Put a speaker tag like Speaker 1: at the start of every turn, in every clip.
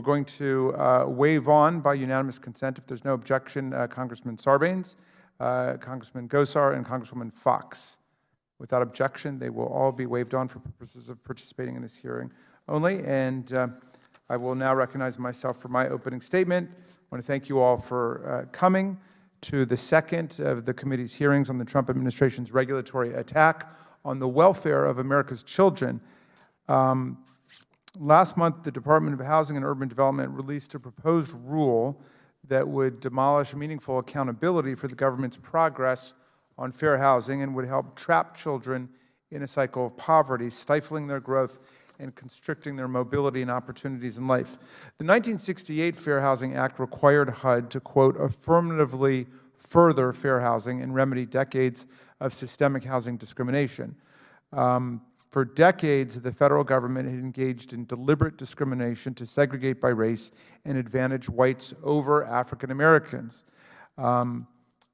Speaker 1: going to waive on by unanimous consent, if there's no objection, Congressman Sarbanes, Congressman Gosar, and Congresswoman Fox. Without objection, they will all be waived on for purposes of participating in this hearing only. And I will now recognize myself for my opening statement. I want to thank you all for coming to the second of the committee's hearings on the Trump administration's regulatory attack on the welfare of America's children. Last month, the Department of Housing and Urban Development released a proposed rule that would demolish meaningful accountability for the government's progress on fair housing and would help trap children in a cycle of poverty, stifling their growth and constricting their mobility and opportunities in life. The 1968 Fair Housing Act required HUD to, quote, affirmatively further fair housing and remedy decades of systemic housing discrimination. For decades, the federal government had engaged in deliberate discrimination to segregate by race and advantage whites over African Americans.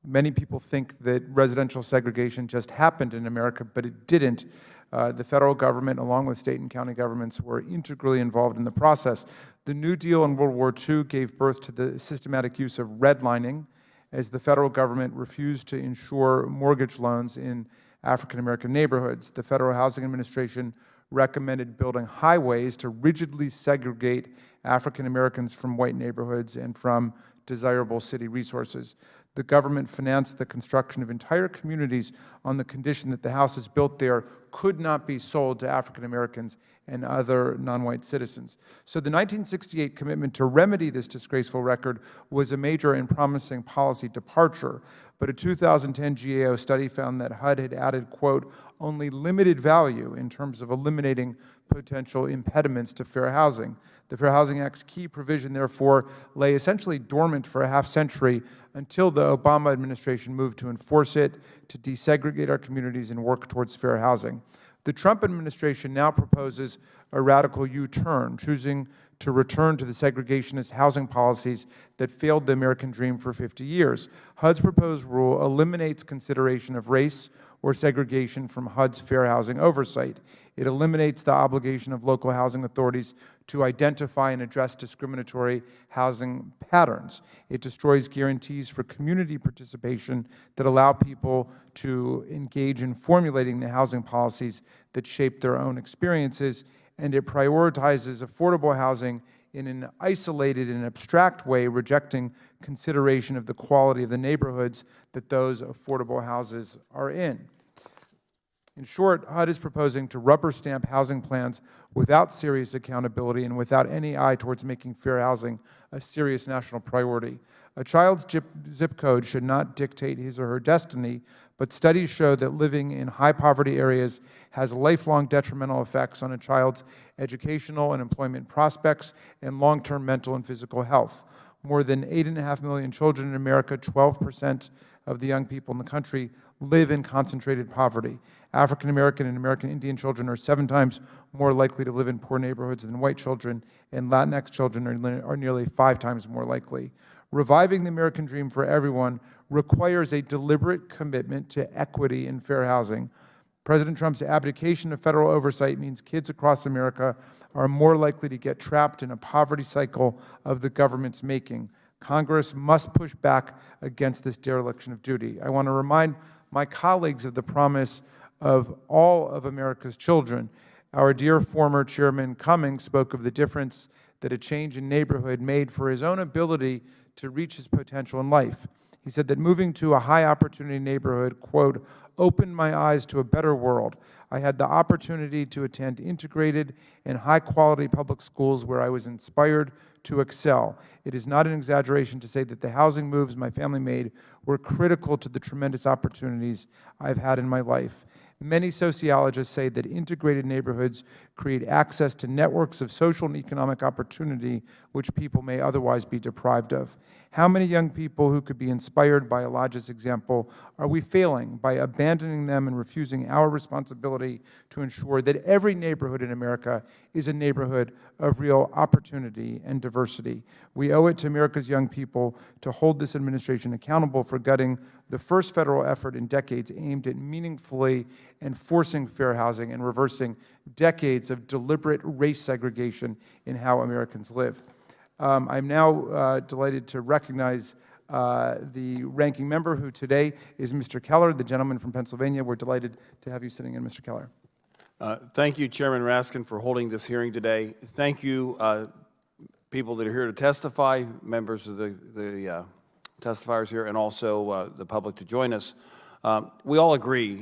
Speaker 1: Many people think that residential segregation just happened in America, but it didn't. The federal government, along with state and county governments, were integrally involved in the process. The New Deal in World War II gave birth to the systematic use of redlining, as the federal government refused to insure mortgage loans in African American neighborhoods. The Federal Housing Administration recommended building highways to rigidly segregate African Americans from white neighborhoods and from desirable city resources. The government financed the construction of entire communities on the condition that the houses built there could not be sold to African Americans and other non-white citizens. So the 1968 commitment to remedy this disgraceful record was a major and promising policy departure. But a 2010 GAO study found that HUD had added, quote, only limited value in terms of eliminating potential impediments to fair housing. The Fair Housing Act's key provision, therefore, lay essentially dormant for a half-century until the Obama administration moved to enforce it, to desegregate our communities and work towards fair housing. The Trump administration now proposes a radical U-turn, choosing to return to the segregationist housing policies that failed the American dream for 50 years. HUD's proposed rule eliminates consideration of race or segregation from HUD's fair housing oversight. It eliminates the obligation of local housing authorities to identify and address discriminatory housing patterns. It destroys guarantees for community participation that allow people to engage in formulating the housing policies that shape their own experiences, and it prioritizes affordable housing in an isolated and abstract way, rejecting consideration of the quality of the neighborhoods that those affordable houses are in. In short, HUD is proposing to rubber stamp housing plans without serious accountability and without any eye towards making fair housing a serious national priority. A child's zip code should not dictate his or her destiny, but studies show that living in high poverty areas has lifelong detrimental effects on a child's educational and employment prospects and long-term mental and physical health. More than 8.5 million children in America, 12% of the young people in the country, live in concentrated poverty. African American and American Indian children are 7 times more likely to live in poor neighborhoods than white children, and Latinx children are nearly 5 times more likely. Reviving the American dream for everyone requires a deliberate commitment to equity and fair housing. President Trump's abdication of federal oversight means kids across America are more likely to get trapped in a poverty cycle of the government's making. Congress must push back against this dereliction of duty. I want to remind my colleagues of the promise of all of America's children. Our dear former Chairman Cummings spoke of the difference that a change in neighborhood made for his own ability to reach his potential in life. He said that moving to a high-opportunity neighborhood, quote, opened my eyes to a better world. I had the opportunity to attend integrated and high-quality public schools where I was inspired to excel. It is not an exaggeration to say that the housing moves my family made were critical to the tremendous opportunities I've had in my life. Many sociologists say that integrated neighborhoods create access to networks of social and economic opportunity which people may otherwise be deprived of. How many young people who could be inspired by Elijah's example are we failing by abandoning them and refusing our responsibility to ensure that every neighborhood in America is a neighborhood of real opportunity and diversity? We owe it to America's young people to hold this administration accountable for gutting the first federal effort in decades aimed at meaningfully enforcing fair housing and reversing decades of deliberate race segregation in how Americans live. I'm now delighted to recognize the ranking member, who today is Mr. Keller, the gentleman from Pennsylvania. We're delighted to have you sitting in, Mr. Keller.
Speaker 2: Thank you, Chairman Raskin, for holding this hearing today. Thank you, people that are here to testify, members of the testifiers here, and also the public to join us. We all agree